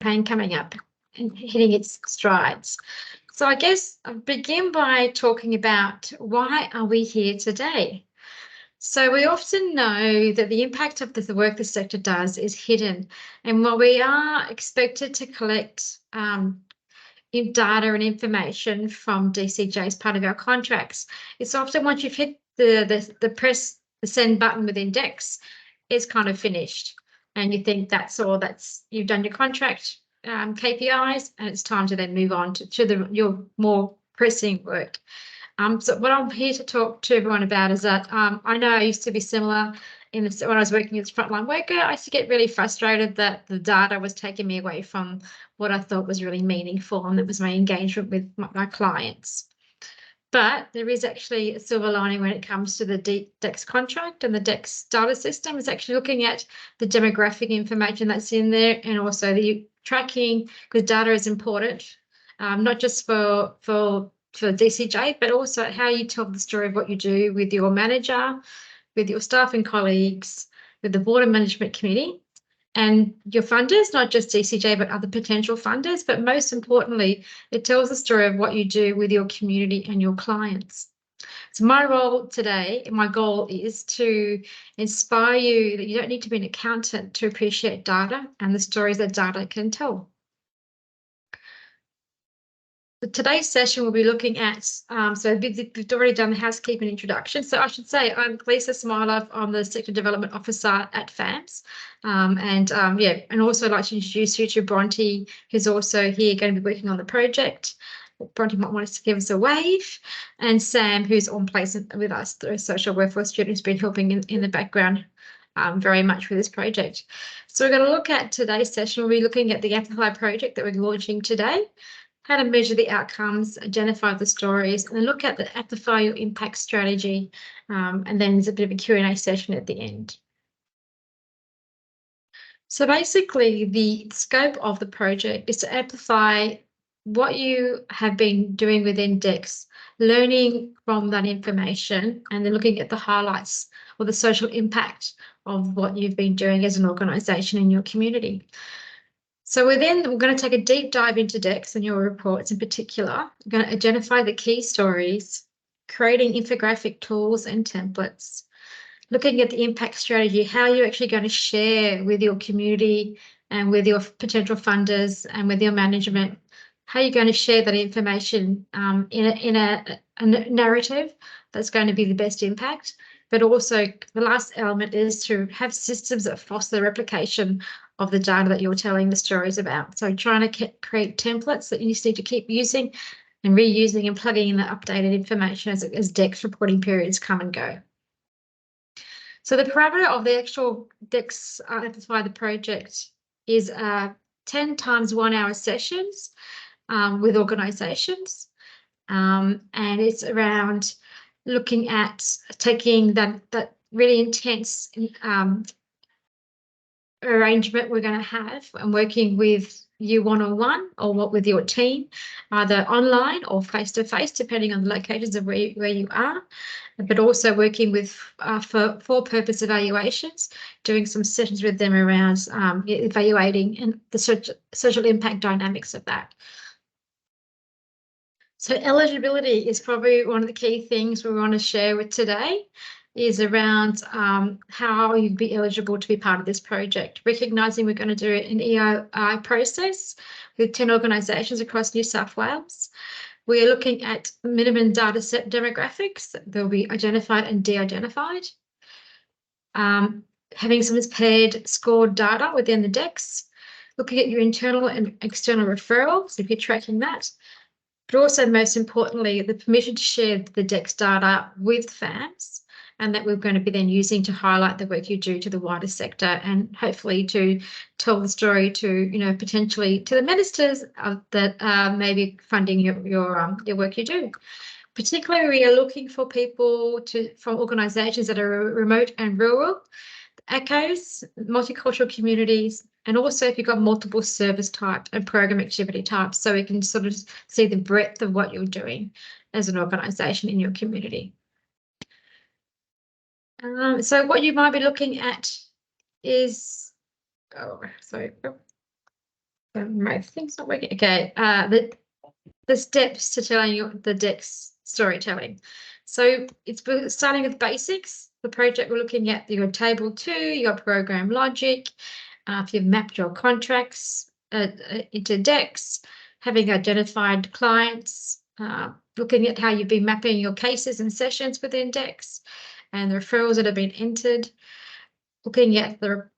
campaign coming up and hitting its strides. So I guess I'll begin by talking about why are we here today? So we often know that the impact of the work the sector does is hidden, and while we are expected to collect data and information from DCJ as part of our contracts, it's often once you've hit the press the send button with Index, it's kind of finished, and you think that's all. You've done your contract KPIs, and it's time to then move on to your more pressing work. So what I'm here to talk to everyone about is that I know I used to be similar when I was working as a frontline worker. I used to get really frustrated that the data was taking me away from what I thought was really meaningful, and that was my engagement with my clients. But there is actually a silver lining when it comes to the DEX contract, and the DEX data system is actually looking at the demographic information that's in there, and also the tracking, because data is important, not just for DCJ, but also how you tell the story of what you do with your manager, with your staff and colleagues, with the board and management committee, and your funders, not just DCJ, but other potential funders. But most importantly, it tells the story of what you do with your community and your clients. So my role today, my goal is to inspire you that you don't need to be an accountant to appreciate data and the stories that data can tell. Today's session we'll be looking at, so we've already done the housekeeping introduction. So I should say I'm Lisa Smiler. I'm the Sector Development Officer at FAMS. And also I'd like to introduce you to Bronte, who's also here going to be working on the project. Bronte might want us to give us a wave. And Sam, who's on place with us, the social workforce student, who's been helping in the background very much with this project. So we're going to look at today's session. We'll be looking at the Amplify project that we're launching today, how to measure the outcomes, identify the stories, and then look at the Amplify Your Impact strategy. And then there's a bit of a Q&A session at the end. So basically, the scope of the project is to amplify what you have been doing within DEX, learning from that information, and then looking at the highlights or the social impact of what you've been doing as an organisation in your community. So we're going to take a deep dive into DEX and your reports in particular. We're going to identify the key stories, creating infographic tools and templates, looking at the impact strategy, how you're actually going to share with your community and with your potential funders and with your management, how you're going to share that information in a narrative that's going to be the best impact. But also the last element is to have systems that foster the replication of the data that you're telling the stories about. So trying to create templates that you just need to keep using and reusing and plugging in the updated information as DEX reporting periods come and go. So the parameter of the actual DEX Amplify the project is 10 times 1 hour sessions with organisations. And it's around looking at taking that really intense arrangement we're going to have and working with you one-on-one or with your team, either online or face-to-face, depending on the locations of where you are, but also working with for purpose evaluations, doing some sessions with them around evaluating and the social impact dynamics of that. So eligibility is probably one of the key things we want to share with today, is around how you'd be eligible to be part of this project, recognising we're going to do an EOI process with 10 organisations across New South Wales. We're looking at minimum data set demographics that will be identified and de-identified, having some paired scored data within the DEX, looking at your internal and external referrals if you're tracking that, but also most importantly, the permission to share the DEX data with FAMS, and that we're going to be then using to highlight the work you do to the wider sector and hopefully to tell the story to, potentially to the ministers that may be funding your work you do. Particularly, we are looking for people from organisations that are remote and rural, ECHOs, multicultural communities, and also if you've got multiple service types and program activity types, so we can sort of see the breadth of what you're doing as an organisation in your community. So what you might be looking at is, my thing's not working. Okay, the steps to telling the DEX storytelling. So it's starting with basics. The project, we're looking at your table 2, your program logic. If you've mapped your contracts into DEX, having identified clients, looking at how you've been mapping your cases and sessions within DEX, and the referrals that have been entered, looking at the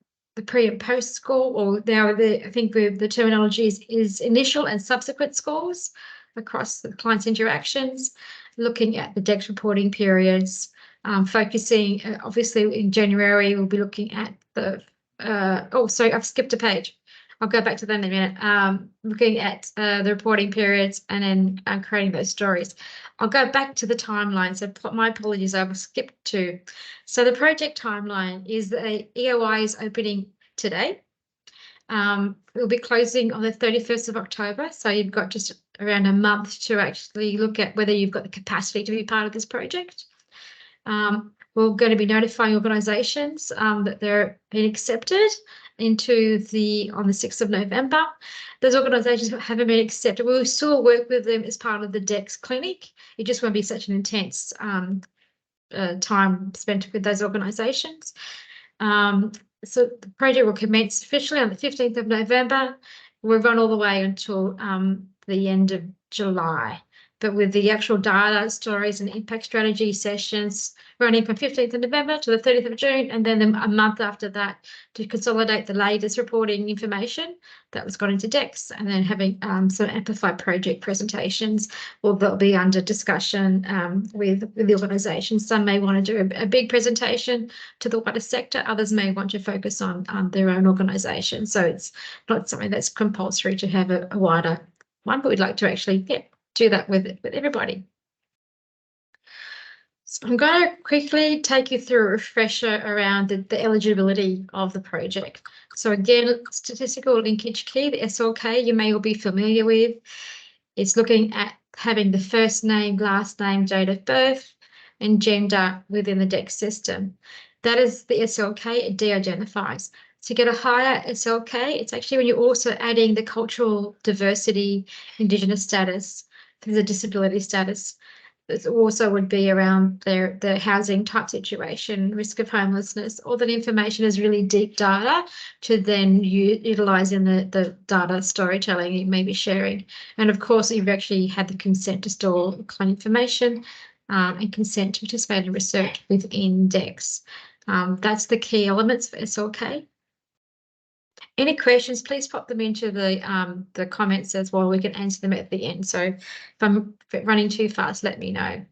pre and post score, or now I think the terminology is initial and subsequent scores across the client's interactions, looking at the DEX reporting periods, focusing, obviously in January, we'll be looking at the, sorry, I've skipped a page. I'll go back to that in a minute. Looking at the reporting periods and then creating those stories. I'll go back to the timeline. So my apologies, I've skipped 2. So the project timeline is the EOI is opening today. We'll be closing on the 31st of October. So you've got just around a month to actually look at whether you've got the capacity to be part of this project. We're going to be notifying organisations that they're being accepted into on the 6th of November. Those organisations that haven't been accepted, we'll still work with them as part of the DEX clinic. It just won't be such an intense time spent with those organisations. So the project will commence officially on the 15th of November. We'll run all the way until the end of July. But with the actual data, stories and impact strategy sessions running from 15th of November to the 30th of June, and then a month after that to consolidate the latest reporting information that was got into DEX, and then having some Amplify project presentations, or they'll be under discussion with the organisation. Some may want to do a big presentation to the wider sector, others may want to focus on their own organisation. So it's not something that's compulsory to have a wider one, but we'd like to actually do that with everybody. So I'm going to quickly take you through a refresher around the eligibility of the project. So again, statistical linkage key, the SLK, you may all be familiar with. It's looking at having the first name, last name, date of birth, and gender within the DEX system. That is the SLK, it de-identifies. To get a higher SLK, it's actually when you're also adding the cultural diversity, Indigenous status, the disability status. It also would be around the housing type situation, risk of homelessness. All that information is really deep data to then utilise in the data storytelling you may be sharing. And of course, you've actually had the consent to store client information and consent to participate in research within DEX. That's the key elements for SLK. Any questions, please pop them into the comments as well. We can answer them at the end. So if I'm running too fast, let me know.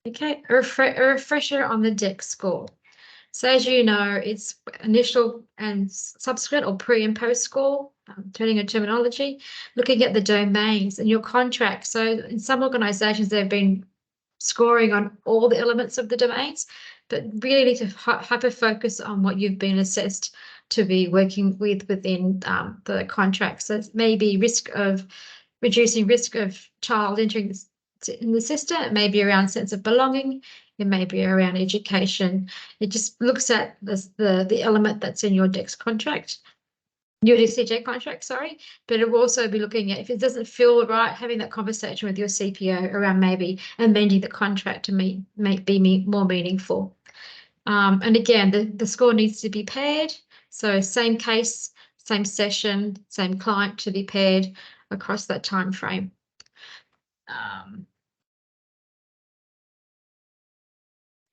Okay, a refresher on the DEX score. So as you know, it's initial and subsequent or pre and post score, turning a terminology, looking at the domains and your contract. So in some organisations, they've been scoring on all the elements of the domains, but really need to hyper focus on what you've been assessed to be working within the contract. So it's maybe reducing risk of child entering in the system. It may be around sense of belonging. It may be around education. It just looks at the element that's in your DEX contract. Your DCJ contract, sorry, but it will also be looking at if it doesn't feel right, having that conversation with your CPO around maybe amending the contract to be more meaningful. And again, the score needs to be paired. So same case, same session, same client to be paired across that time frame.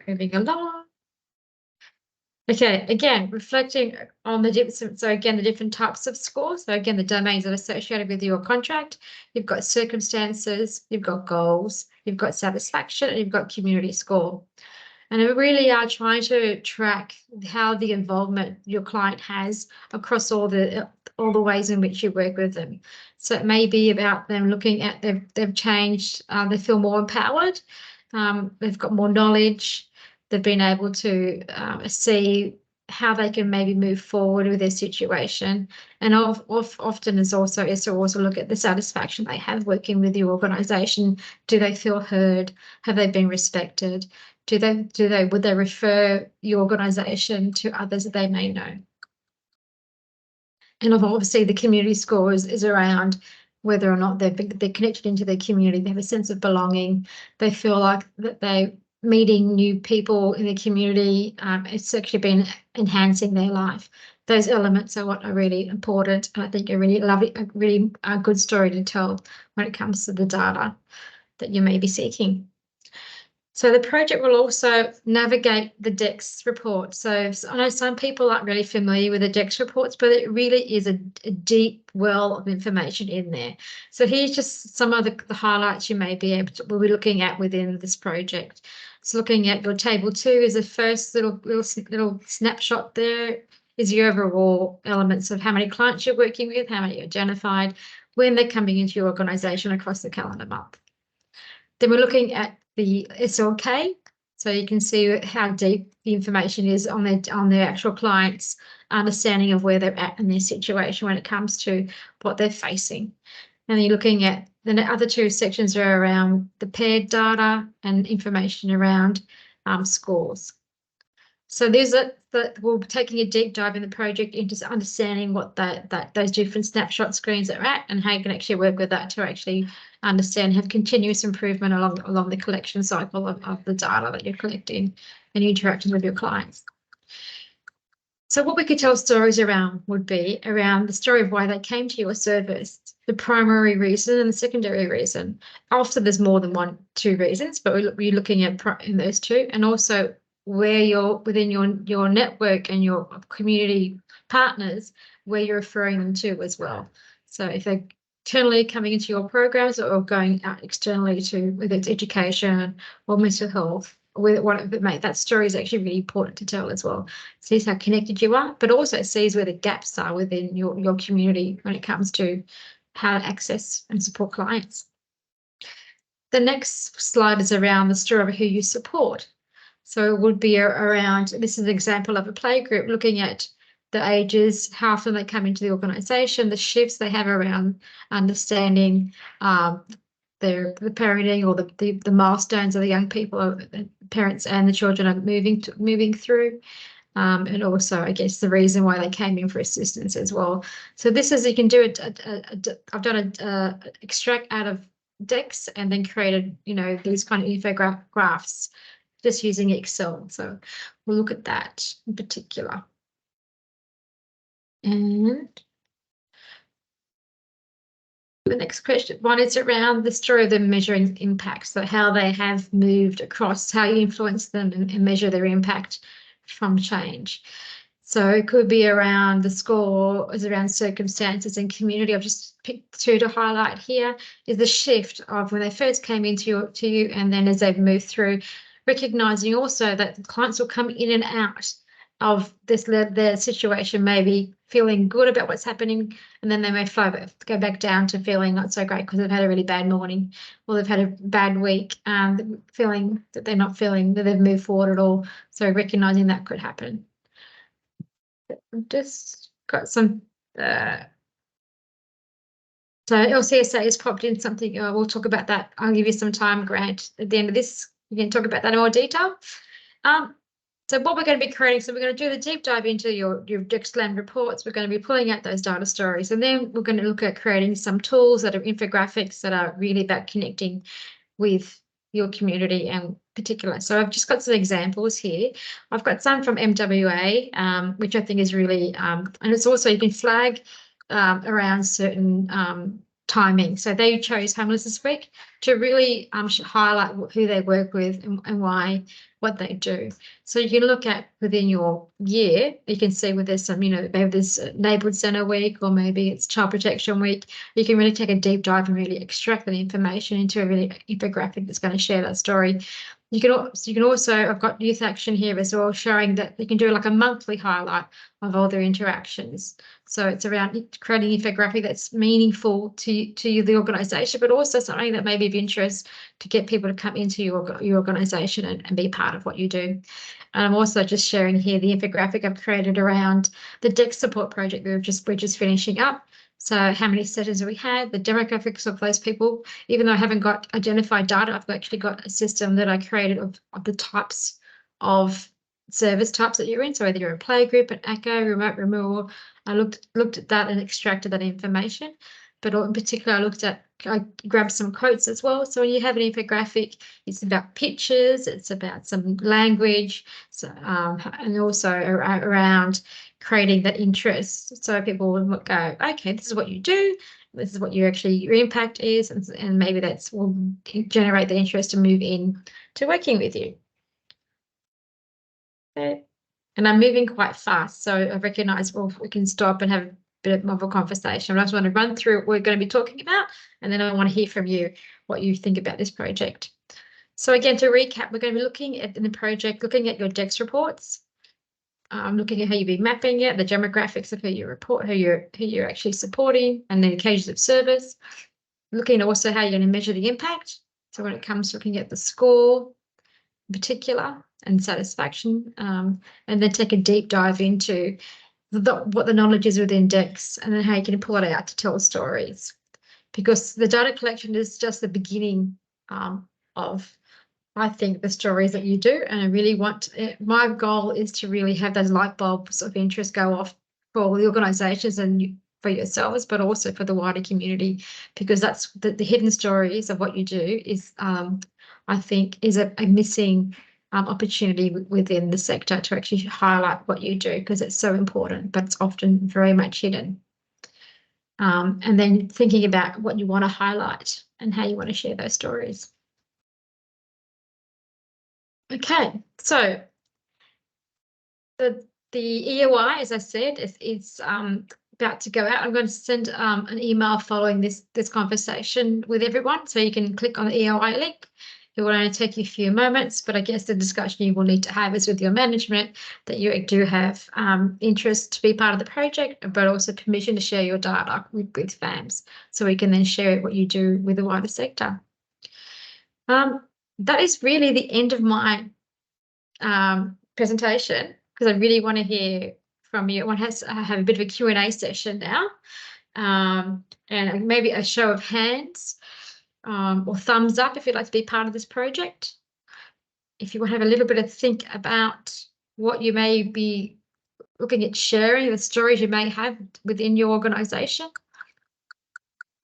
Moving along. Okay, again, reflecting on the different, so again, the different types of scores. So again, the domains that are associated with your contract. You've got circumstances, you've got goals, you've got satisfaction, and you've got community score. And we really are trying to track how the involvement your client has across all the ways in which you work with them. So it may be about them looking at they've changed, they feel more empowered, they've got more knowledge. They've been able to see how they can maybe move forward with their situation. And often is also look at the satisfaction they have working with the organisation. Do they feel heard? Have they been respected? Would they refer your organisation to others that they may know? And obviously the community scores is around whether or not they're connected into their community, they have a sense of belonging, they feel like that they're meeting new people in the community. It's actually been enhancing their life. Those elements are what are really important, and I think a really lovely, a really good story to tell when it comes to the data that you may be seeking. So the project will also navigate the DEX report. So I know some people aren't really familiar with the DEX reports, but it really is a deep well of information in there. So here's just some of the highlights you may be able to, we'll be looking at within this project. So looking at your table 2 is the first little snapshot there, is your overall elements of how many clients you're working with, how many you identified, when they're coming into your organisation across the calendar month. Then we're looking at the SLK, so you can see how deep the information is on their actual clients' understanding of where they're at in their situation when it comes to what they're facing. And you're looking at the other 2 sections are around the paired data and information around scores. So there's we're taking a deep dive in the project into understanding what those different snapshot screens are at and how you can actually work with that to actually understand, have continuous improvement along the collection cycle of the data that you're collecting and interacting with your clients. So what we could tell stories around would be around the story of why they came to your service, the primary reason and the secondary reason. Often there's more than 2 reasons, but we're looking at in those 2, and also where you're within your network and your community partners, where you're referring them to as well. So if they're internally coming into your programs or going out externally to, whether it's education or mental health, whatever it may, that story is actually really important to tell as well. Sees how connected you are, but also sees where the gaps are within your community when it comes to how to access and support clients. The next slide is around the story of who you support. So it would be around, this is an example of a play group looking at the ages, how often they come into the organisation, the shifts they have around understanding the parenting or the milestones of the young people, the parents and the children are moving through. And also, I guess, the reason why they came in for assistance as well. So this is, you can do it. I've done an extract out of DEX and then created, these kind of infographics just using Excel. So we'll look at that in particular. And the next question, one is around the story of them measuring impact. So how they have moved across, how you influence them and measure their impact from change. So it could be around the score, is around circumstances and community. I've just picked 2 to highlight here. Is the shift of when they first came into you and then as they've moved through, recognising also that clients will come in and out of their situation, maybe feeling good about what's happening, and then they may go back down to feeling not so great because they've had a really bad morning or they've had a bad week, feeling that they're not feeling that they've moved forward at all. So recognising that could happen. I've just got some. So LCSA has popped in something. We'll talk about that. I'll give you some time, Grant, at the end of this. You can talk about that in more detail. So what we're going to be creating, so we're going to do the deep dive into your DexLand reports. We're going to be pulling out those data stories, and then we're going to look at creating some tools that are infographics that are really about connecting with your community in particular. So I've just got some examples here. I've got some from MWA, which I think is really, and it's also, you can flag around certain timing. So they chose Homelessness Week to really highlight who they work with and why, what they do. So you can look at within your year, you can see where there's some, maybe there's Neighbourhood Centre Week or maybe it's Child Protection Week. You can really take a deep dive and really extract that information into a really infographic that's going to share that story. You can also, I've got Youth Action here as well, showing that you can do like a monthly highlight of all their interactions. So it's around creating an infographic that's meaningful to you, the organisation, but also something that may be of interest to get people to come into your organisation and be part of what you do. And I'm also just sharing here the infographic I've created around the DEX support project that we're just finishing up. So how many sessions have we had, the demographics of those people. Even though I haven't got identified data, I've actually got a system that I created of the types of service types that you're in. So whether you're a playgroup, an ACO, remote removal, I looked at that and extracted that information. But in particular, I grabbed some quotes as well. So when you have an infographic, it's about pictures, it's about some language, so, and also around creating that interest. So people will go, okay, this is what you do, this is what your impact is, and maybe that's will generate the interest to move in to working with you. Okay. And I'm moving quite fast, so I recognise we can stop and have a bit more of a conversation. I just want to run through what we're going to be talking about, and then I want to hear from you what you think about this project. So again, to recap, we're going to be looking at in the project, looking at your DEX reports, looking at how you'll be mapping it, the demographics of who you report, who you're actually supporting, and the occasions of service. Looking at also how you're going to measure the impact. So when it comes to looking at the score in particular and satisfaction, and then take a deep dive into what the knowledge is within DEX and then how you can pull it out to tell stories. Because the data collection is just the beginning of, I think, the stories that you do. And I really want my goal is to really have those light bulbs of interest go off for all the organisations and for yourselves, but also for the wider community, because that's the hidden stories of what you do is, I think, is a missing opportunity within the sector to actually highlight what you do, because it's so important, but it's often very much hidden. And then thinking about what you want to highlight and how you want to share those stories. Okay, so the EOI, as I said, is about to go out. I'm going to send an email following this conversation with everyone, so you can click on the EOI link. It will only take you a few moments, but I guess the discussion you will need to have is with your management that you do have interest to be part of the project, but also permission to share your data with FAMs, so we can then share what you do with the wider sector. That is really the end of my presentation, because I really want to hear from you. One has have a bit of a Q&A session now, and maybe a show of hands or thumbs up if you'd like to be part of this project. If you want to have a little bit of think about what you may be looking at sharing, the stories you may have within your organisation,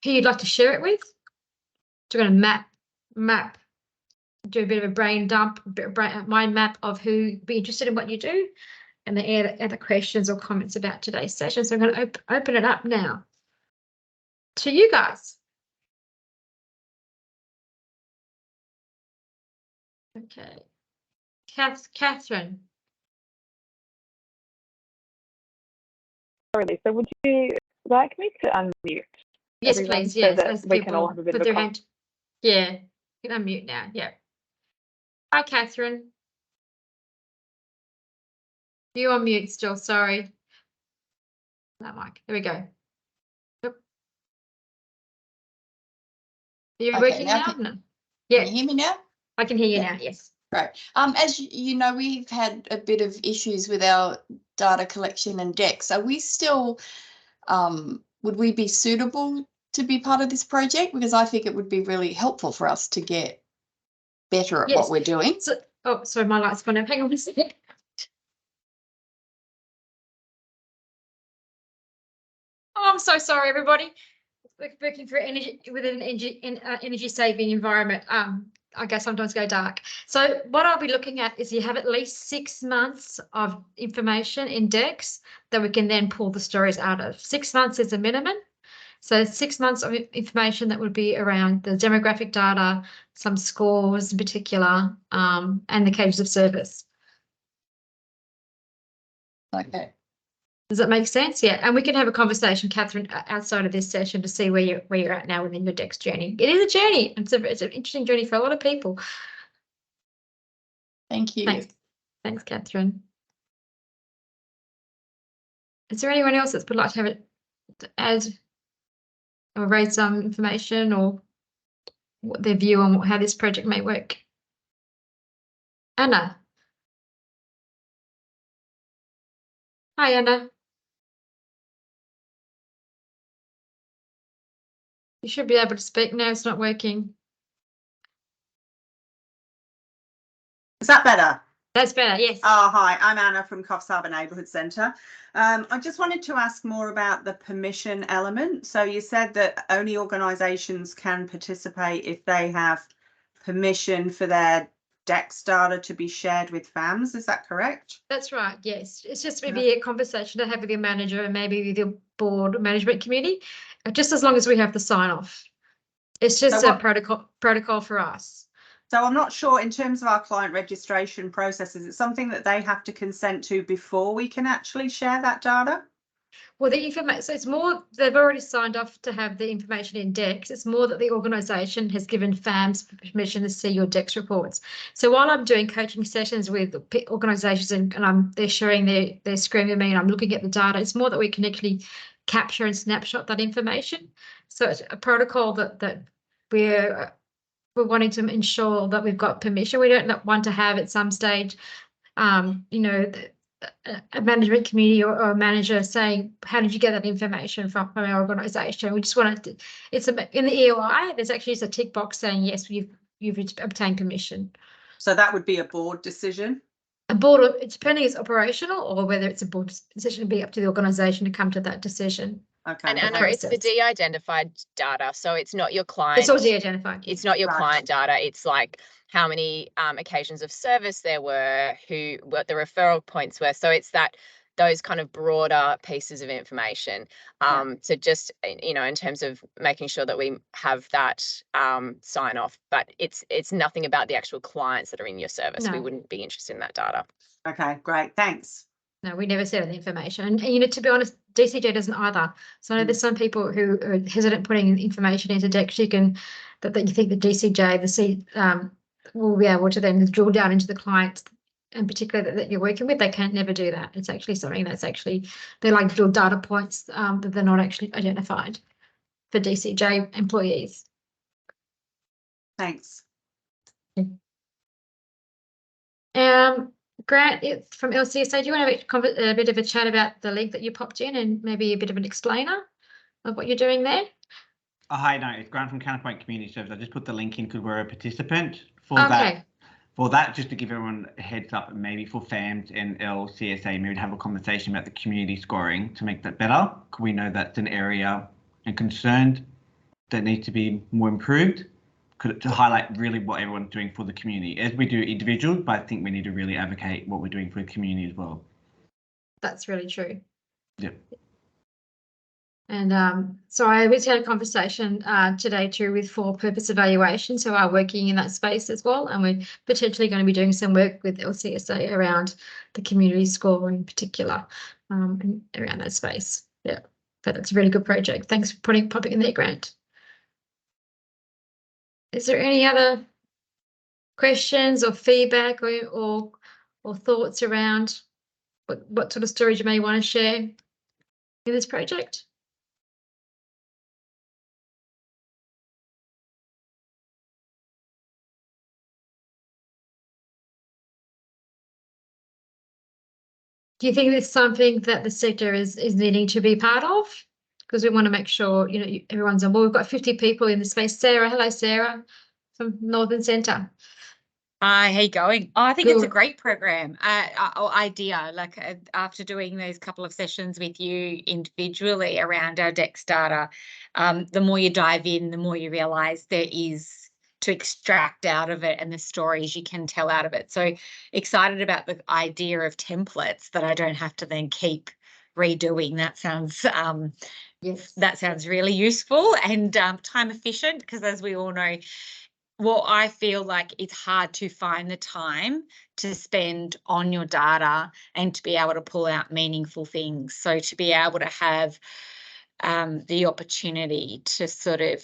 who you'd like to share it with. So we're going to map, do a bit of a brain dump, mind map of who be interested in what you do, and then add other questions or comments about today's session. So I'm going to open it up now to you guys. Okay, Catherine. Sorry, Lisa, would you like me to unmute? Yes, please. Yes, so that we can all have a bit of a conversation. Yeah, you can unmute now. Yeah. Hi, Catherine. You on mute still, sorry. That mic. There we go. Yep. Are you working now? No. Yeah. Can you hear me now? I can hear you now, yes. Right. As you know, we've had a bit of issues with our data collection and DEX. Are we still, would we be suitable to be part of this project? Because I think it would be really helpful for us to get better at what we're doing. So, oh, sorry, my light's gone out. Hang on a second. Oh, I'm so sorry, everybody. Working for energy within an energy saving environment. I guess sometimes go dark. So what I'll be looking at is you have at least 6 months of information in DEX that we can then pull the stories out of. 6 months is a minimum. So 6 months of information that would be around the demographic data, some scores in particular, and the cases of service. Okay. Does that make sense? Yeah, and we can have a conversation, Catherine, outside of this session to see where you're at now within your DEX journey. It is a journey. It's an interesting journey for a lot of people. Thank you. Thanks, Catherine. Is there anyone else that would like to have it to add or raise some information or what their view on how this project may work? Anna. Hi, Anna. You should be able to speak. No, it's not working. Is that better? That's better, yes. Oh, hi, I'm Anna from Coffs Harbour Neighbourhood Centre. I just wanted to ask more about the permission element. So you said that only organisations can participate if they have permission for their DEX data to be shared with FAMs. Is that correct? That's right, yes. It's just maybe a conversation to have with your manager and maybe with your board management committee, just as long as we have the sign off. It's just So a protocol for us. So I'm not sure in terms of our client registration process, is it something that they have to consent to before we can actually share that data? Well, the information, so it's more, they've already signed off to have the information in DEX. It's more that the organisation has given FAMs permission to see your DEX reports. So while I'm doing coaching sessions with organisations and they're sharing their screen with me and I'm looking at the data, it's more that we can actually capture and snapshot that information. So it's a protocol that we're wanting to ensure that we've got permission. We don't want to have at some stage, you know, a management committee or a manager saying, how did you get that information from our organisation? We just want to, in the EOI, there's actually just a tick box saying, yes, you've obtained permission. So that would be a board decision? A board, it's depending it's operational or whether it's a board decision, it'd be up to the organisation to come to that decision. Okay. And Anna, it's the de-identified data, so it's not your client. It's all de-identified. It's not your client data. It's like how many occasions of service there were, what the referral points were. So it's those kind of broader pieces of information. So just, you know, in terms of making sure that we have that sign off, but it's nothing about the actual clients that are in your service. No. We wouldn't be interested in that data. Okay, great, thanks. No, we never said the information. And you know, to be honest, DCJ doesn't either. So I know there's some people who are hesitant putting information into DEX. You think that you think the DCJ, will be able to then drill down into the clients, in particular that you're working with. They can't never do that. It's actually something that's actually, they're like little data points that they're not actually identified for DCJ employees. Thanks. Grant, from LCSA, do you want to have a bit of a chat about the link that you popped in and maybe a bit of an explainer of what you're doing there? Hi, no, it's Grant from Counterpoint Community Service. I just put the link in because we're a participant for that, just to give everyone a heads up, and maybe for FAMs and LCSA, maybe to have a conversation about the community scoring to make that better. We know that's an area and concern that needs to be more improved, to highlight really what everyone's doing for the community, as we do individuals, but I think we need to really advocate what we're doing for the community as well. That's really true. Yep. And so I was had a conversation today too with For Purpose Evaluations, who are working in that space as well, and we're potentially going to be doing some work with LCSA around the community score in particular, and around that space. Yeah, but it's a really good project. Thanks for popping in there, Grant. Is there any other questions or feedback or thoughts around what sort of stories you may want to share in this project? Do you think there's something that the sector is needing to be part of? Because we want to make sure, you know, everyone's on board. We've got 50 people in the space. Sarah, hello, Sarah, from Northern Centre. Hi, how you going? Oh, I think it's a great program or idea. Like after doing those couple of sessions with you individually around our DEX data, the more you dive in, the more you realise there is to extract out of it and the stories you can tell out of it. So excited about the idea of templates that I don't have to then keep redoing. That sounds yes, that sounds really useful and time efficient, because as we all know, well, I feel like it's hard to find the time to spend on your data and to be able to pull out meaningful things. So to be able to have the opportunity to sort of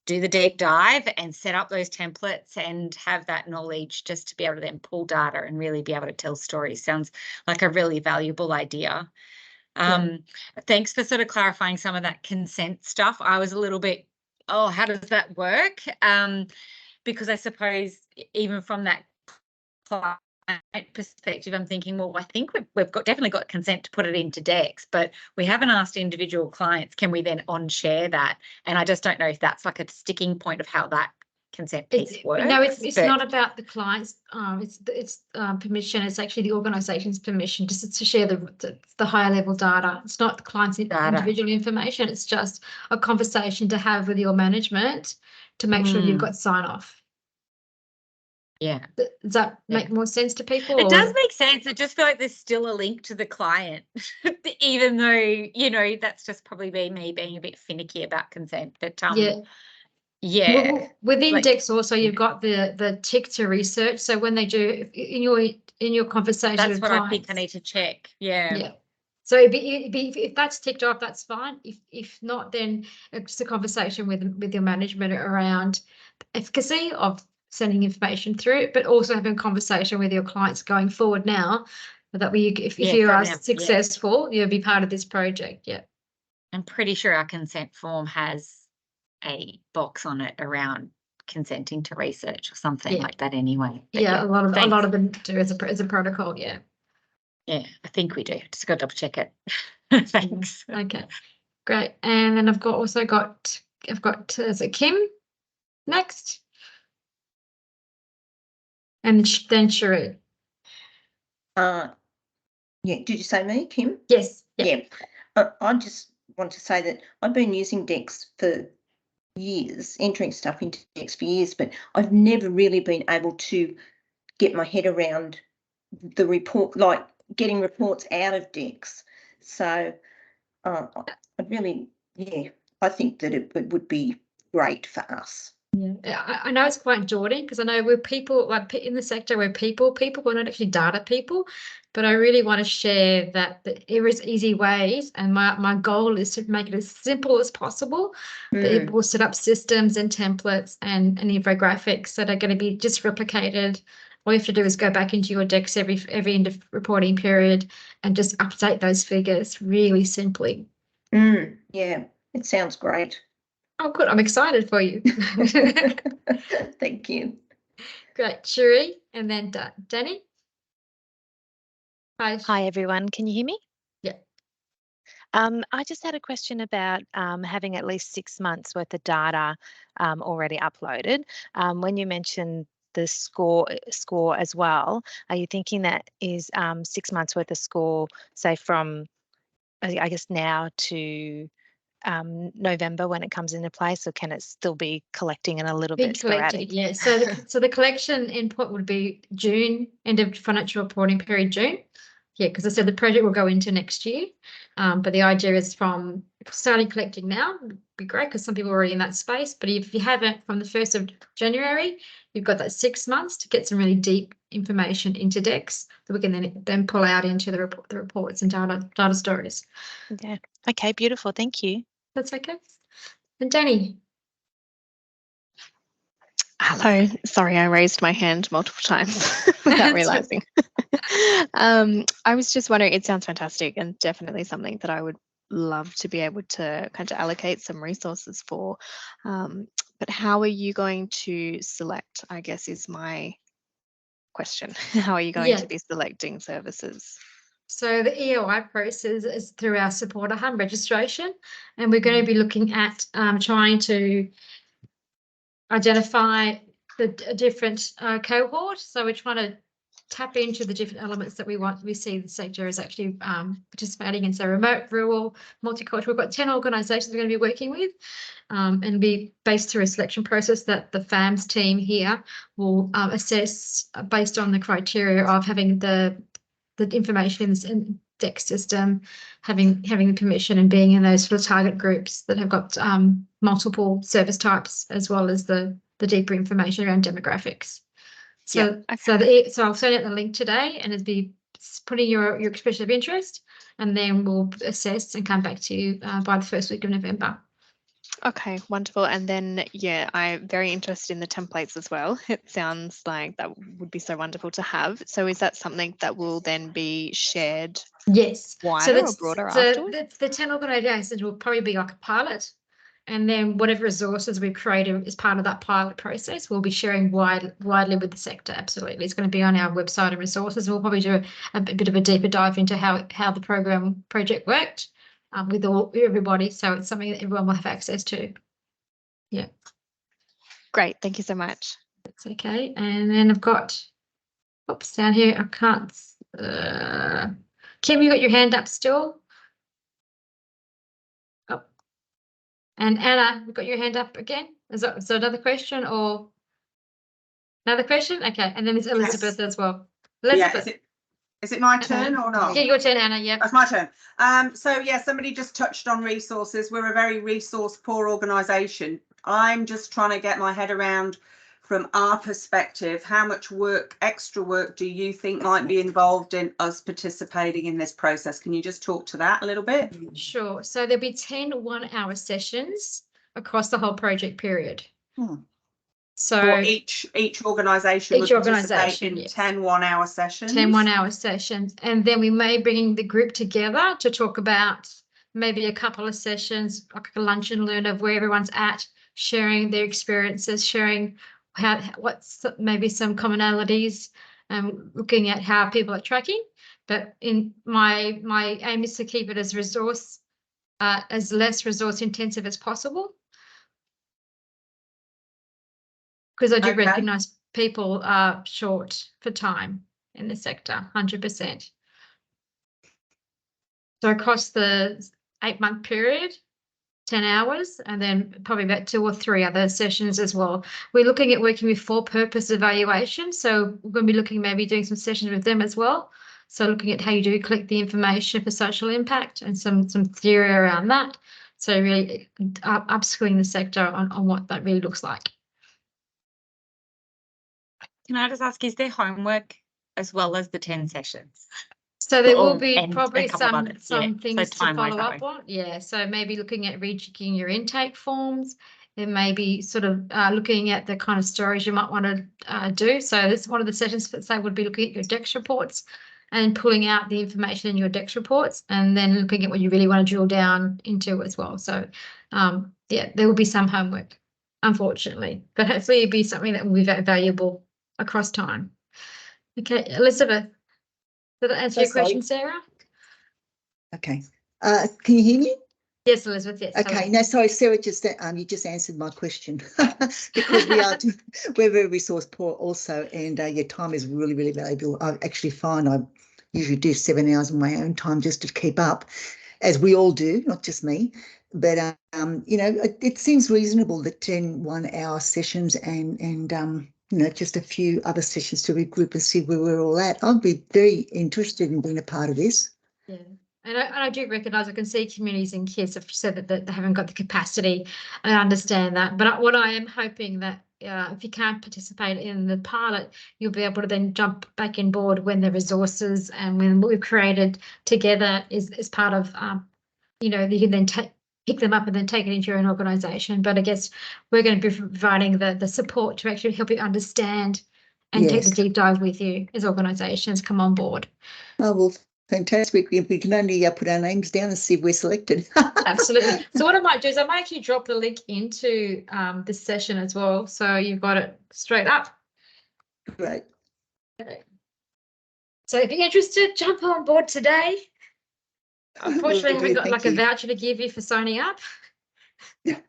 do the deep dive and set up those templates and have that knowledge just to be able to then pull data and really be able to tell stories sounds like a really valuable idea. Thanks for sort of clarifying some of that consent stuff. I was a little bit, oh, how does that work? Because I suppose even from that client perspective, I'm thinking, well, I think we've definitely got consent to put it into DEX, but we haven't asked individual clients, can we then on-share that? And I just don't know if that's like a sticking point of how that consent piece works. No, it's not about the client's. It's permission. It's actually the organisation's permission just to share the higher level data. It's not the client's individual information. It's just a conversation to have with your management to make sure you've got sign off. Yeah. Does that make more sense to people? It does make sense. I just feel like there's still a link to the client, even though, you know, that's just probably me being a bit finicky about consent. But yeah. Well, within Dex also you've got the tick to research. So when they do in your conversation, that's with what clients, I think I need to check. Yeah. Yeah. So it'd be if that's ticked off, that's fine. If not, then it's a conversation with your management around the efficacy of sending information through, but also having a conversation with your clients going forward now that if you are successful, you'll be part of this project. Yeah. I'm pretty sure our consent form has a box on it around consenting to research or something like that anyway. But a lot of them do as a protocol. Yeah. Yeah, I think we do. Just got to double check it. Thanks. Okay, great. And then I've got is it Kim next? And then Cherie. Yeah, did you say me, Kim? Yes. Yeah. I just want to say that I've been using Dex for years, entering stuff into Dex for years, but I've never really been able to get my head around the report, like getting reports out of Dex. So I really, I think that it would be great for us. Yeah, I know it's quite daunting because I know we're people, like in the sector, we're people, we're not actually data people, but I really want to share that there is easy ways, and my goal is to make it as simple as possible. That we'll set up systems and templates and infographics that are going to be just replicated. All you have to do is go back into your Dex every end of reporting period and just update those figures really simply. Yeah, it sounds great. Oh, good. I'm excited for you. Thank you. Great. Cherie, and then Danny. Hi. Hi, everyone. Can you hear me? Yeah. I just had a question about having at least 6 months worth of data already uploaded. When you mentioned the score as well, are you thinking that is 6 months worth of score, say from, I guess, now to November when it comes into place, or can it still be collecting and a little bit sporadic? Yeah. So the collection input would be June, end of financial reporting period, June. Yeah, because I said the project will go into next year, but the idea is from starting collecting now would be great because some people are already in that space. But if you haven't, from the 1st of January, you've got that 6 months to get some really deep information into Dex that we can then pull out into the reports and data stories. Yeah. Okay. Beautiful. Thank you. That's okay. And Danny. Hello. Sorry, I raised my hand multiple times without realizing. I was just wondering, it sounds fantastic and definitely something that I would love to be able to kind of allocate some resources for. But how are you going to select, I guess, is my question. How are you going to be selecting services? So the EOI process is through our supporter hub registration, and we're going to be looking at trying to identify the different cohort. So we're trying to tap into the different elements that we see the sector is actually participating in. So remote, rural, multicultural. We've got 10 organisations we're going to be working with, and be based through a selection process that the FAMS team here will assess based on the criteria of having the information in Dex system, having the permission and being in those sort of target groups that have got multiple service types, as well as the deeper information around demographics. So so I'll send out the link today, and it'll be putting your expression of interest, and then we'll assess and come back to you by the 1st week of November. Okay, wonderful. And then, I'm very interested in the templates as well. It sounds like that would be so wonderful to have. So is that something that will then be shared wider or broader afterwards? The 10 organisations will probably be like a pilot, and then whatever resources we've created as part of that pilot process, we'll be sharing widely with the sector. Absolutely. It's going to be on our website and resources. We'll probably do a bit of a deeper dive into how the project worked. With everybody, so it's something that everyone will have access to. Yeah. Great, thank you so much. That's okay. And then I've got, oops, down here, I can't, Kim, you got your hand up still? Oh. And Anna, you've got your hand up again? Is that another question or another question? Okay, and then there's Elizabeth as well. Elizabeth. Yeah, is it my turn or not? Yeah, your turn, Anna, yeah. That's my turn. So yeah, somebody just touched on resources. We're a very resource poor organisation. I'm just trying to get my head around, from our perspective, how much work, extra work, do you think might be involved in us participating in this process? Can you just talk to that a little bit? Sure. So there'll be 10 1-hour sessions across the whole project period. So for each organisation would participate in 10 1-hour sessions. 10 1-hour sessions. And then we may bring the group together to talk about maybe a couple of sessions, like a lunch and learn of where everyone's at, sharing their experiences, sharing what's maybe some commonalities, looking at how people are tracking. But in my aim is to keep it as less resource intensive as possible. Because I do recognise people are short for time in the sector, 100%. So across the 8-month period, 10 hours, and then probably about 2 or 3 other sessions as well. We're looking at working with for-purpose evaluation. So we're going to be looking maybe doing some sessions with them as well. So looking at how you do collect the information for social impact and some theory around that. So really upskilling the sector on what that really looks like. Can I just ask, is there homework as well as the 10 sessions? So there will be probably some things to follow up on. Yeah, so maybe looking at rejigging your intake forms. There may be sort of looking at the kind of stories you might want to do. So this one of the sessions, for say, would be looking at your DEX reports and pulling out the information in your DEX reports, and then looking at what you really want to drill down into as well. So yeah, there will be some homework, unfortunately, but hopefully it'll be something that will be very valuable across time. Okay, Elizabeth, did that answer your question, Sarah? Okay. Can you hear me? Yes, Elizabeth, yes. Okay, no, sorry, Sarah, you just answered my question because we're very resource poor also, and your time is really, really valuable. I actually find I usually do 7 hours of my own time just to keep up, as we all do, not just me. But you know, it seems reasonable that 10 1-hour sessions and you know, just a few other sessions to regroup and see where we're all at. I'd be very interested in being a part of this. Yeah. And I do recognise, I can see communities and kids have said that they haven't got the capacity. I understand that. But what I am hoping that if you can't participate in the pilot, you'll be able to then jump back in board when the resources and when what we've created together is part of, you know, you can then pick them up and then take it into your own organisation. But I guess we're going to be providing the support to actually help you understand and take the deep dive with you as organisations come on board. Oh, well, fantastic. We can only put our names down and see if we're selected. Absolutely. So what I might do is I might actually drop the link into this session as well. So you've got it straight up. Great. Okay. So if you're interested, jump on board today. Unfortunately, I haven't got like a voucher to give you for signing up. But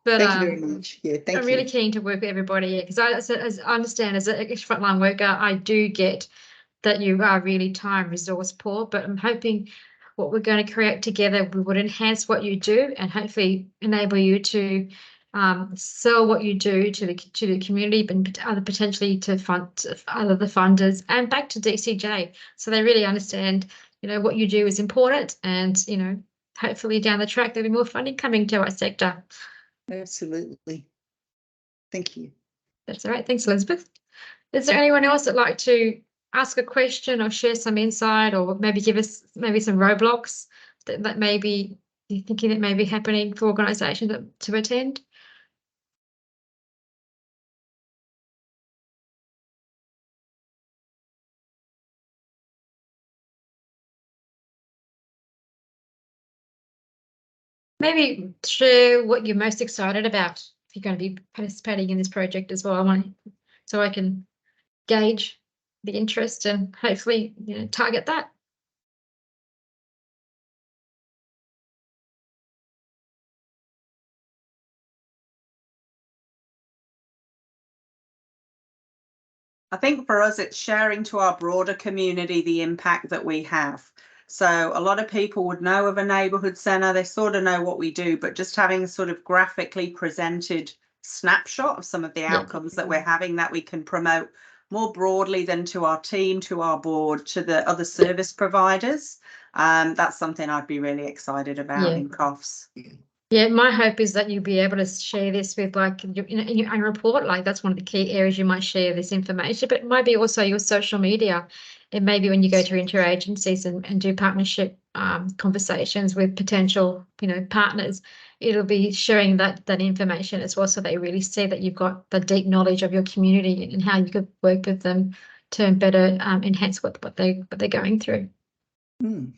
thank you very much. Yeah, thank you. I'm really keen to work with everybody because as I understand, as an frontline worker, I do get that you are really time resource poor, but I'm hoping what we're going to create together, we would enhance what you do and hopefully enable you to sell what you do to the community, but other potentially to fund other the funders and back to DCJ, so they really understand, you know, what you do is important, and you know, hopefully down the track there'll be more funding coming to our sector. Absolutely. Thank you. That's all right. Thanks, Elizabeth. Is there anyone else that'd like to ask a question or share some insight, or maybe give us maybe some roadblocks that maybe you're thinking that may be happening for organisations to attend? Maybe share what you're most excited about if you're going to be participating in this project as well, so I can gauge the interest and hopefully, you know, target that. I think for us, it's sharing to our broader community the impact that we have. So a lot of people would know of a neighbourhood centre, they sort of know what we do, but just having a sort of graphically presented snapshot of some of the outcomes that we're having that we can promote more broadly than to our team, to our board, to the other service providers. That's something I'd be really excited about in COFs. Yeah, my hope is that you'll be able to share this with, like, in your own report. Like, that's one of the key areas you might share this information, but it might be also your social media. It may be when you go to interagencies and do partnership conversations with potential, partners, it'll be sharing that information as well, so they really see that you've got the deep knowledge of your community and how you could work with them to better enhance what they're going through. Mm.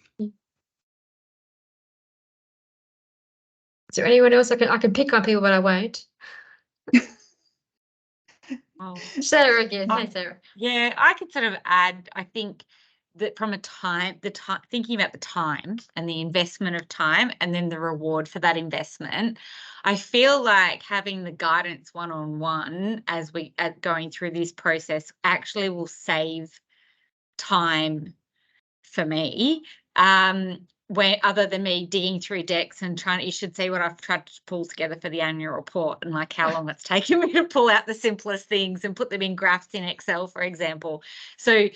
Is there anyone else I can pick on people, but I won't? Oh, Sarah again. Hey, Sarah. yeah, I could sort of add, I think that from thinking about the time and the investment of time and then the reward for that investment, I feel like having the guidance one-on-one as we are going through this process actually will save time for me. Where other than me digging through decks and you should see what I've tried to pull together for the annual report and like how long it's taken me to pull out the simplest things and put them in graphs in Excel, for example. So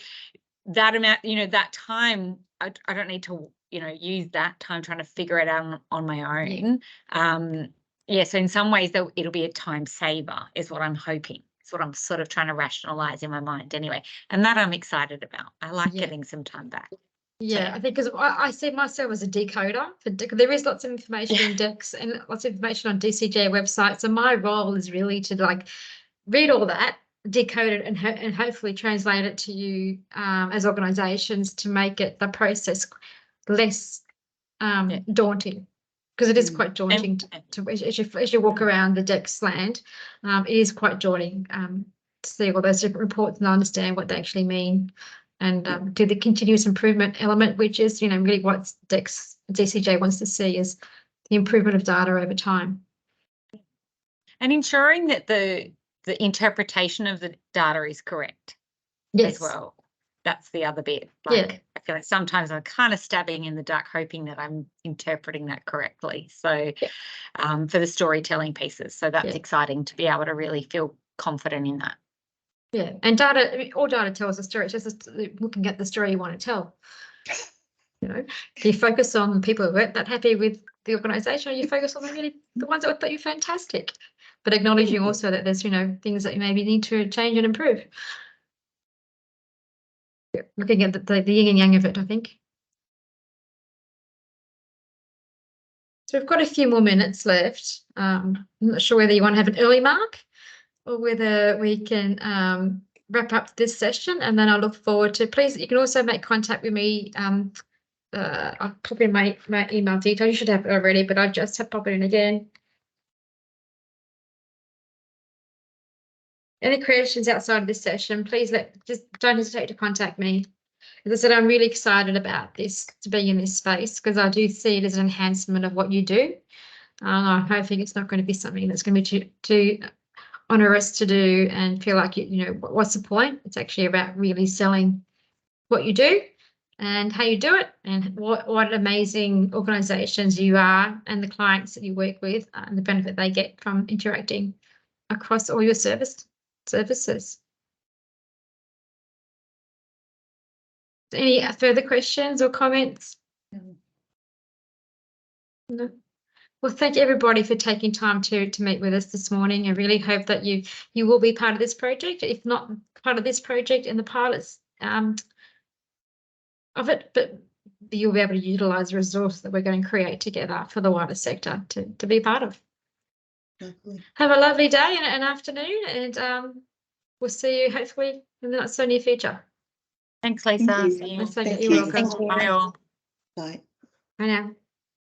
that amount, that time, I don't need to, use that time trying to figure it out on my own. So in some ways though, it'll be a time saver is what I'm hoping. It's what I'm sort of trying to rationalize in my mind anyway. And that I'm excited about. I like getting some time back. Yeah, I think because I see myself as a decoder. There is lots of information in decks and lots of information on DCJ websites. So my role is really to read all that, decode it, and hopefully translate it to you as organisations to make it the process less daunting, because it is quite daunting as you walk around the decks land. It is quite daunting to see all those different reports and understand what they actually mean. And do the continuous improvement element, which is, really what DCJ wants to see is the improvement of data over time. And ensuring that the interpretation of the data is correct as well. That's the other bit. I feel like sometimes I'm kind of stabbing in the dark, hoping that I'm interpreting that correctly. So for the storytelling pieces. So that's exciting to be able to really feel confident in that. Yeah, and data, all data tells a story. It's just looking at the story you want to tell. If you focus on people who weren't that happy with the organisation, or you focus on the ones that thought you fantastic, but acknowledging also that there's things that you maybe need to change and improve. Looking at the yin and yang of it, I think. So we've got a few more minutes left. I'm not sure whether you want to have an early mark or whether we can wrap up this session, and then I look forward to, please, you can also make contact with me. I'll pop in my email details. You should have it already, but I'll just pop it in again. Any questions outside of this session, please just don't hesitate to contact me. As I said, I'm really excited about this, to be in this space, because I do see it as an enhancement of what you do. I'm hoping it's not going to be something that's going to be too onerous to do and feel like, what's the point? It's actually about really selling what you do and how you do it, and what amazing organisations you are and the clients that you work with and the benefit they get from interacting across all your services. Any further questions or comments? No. Well, thank you everybody for taking time to meet with us this morning. I really hope that you will be part of this project, if not part of this project and the pilots of it, but you'll be able to utilise the resource that we're going to create together for the wider sector to be part of. Definitely. Have a lovely day and afternoon, and we'll see you hopefully in the not so near future. Thanks, Lisa. Thank you. See you. Thank You're you. welcome. Thank you. Bye. Bye now.